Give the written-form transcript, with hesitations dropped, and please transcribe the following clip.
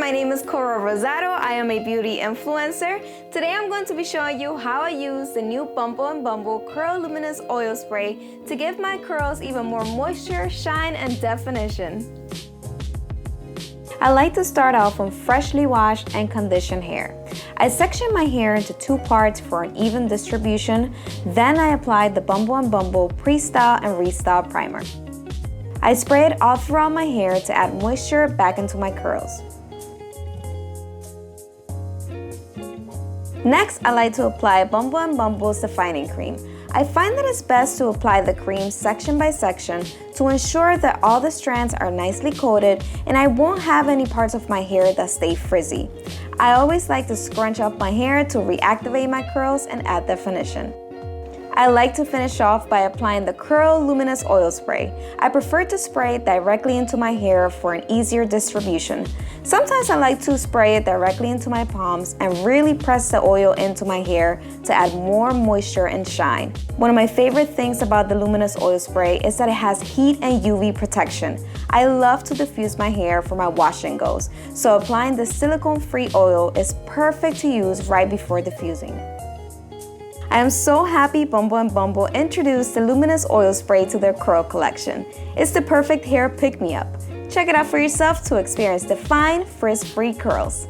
my name is Cora Rosado. I am a beauty influencer. Today I'm going to be showing you how I use the new Bumble & Bumble Curl Luminous Oil Spray to give my curls even more moisture, shine, and definition. I like to start off with freshly washed and conditioned hair. I section my hair into two parts for an even distribution. Then I apply the Bumble & Bumble Pre-Style and Restyle Primer. I spray it all throughout my hair to add moisture back into my curls. Next, I like to apply Bumble & Bumble's Defining Cream. I find that it's best to apply the cream section by section to ensure that all the strands are nicely coated and I won't have any parts of my hair that stay frizzy. I always like to scrunch up my hair to reactivate my curls and add definition. I like to finish off by applying the Curl Luminous Oil Spray. I prefer to spray it directly into my hair for an easier distribution. Sometimes I like to spray it directly into my palms and really press the oil into my hair to add more moisture and shine. One of my favorite things about the Luminous Oil Spray is that it has heat and UV protection. I love to diffuse my hair for my wash and goes, so applying the silicone-free oil is perfect to use right before diffusing. I am so happy Bumble & Bumble introduced the Luminous Oil Spray to their curl collection. It's the perfect hair pick-me-up. Check it out for yourself to experience defined, frizz-free curls.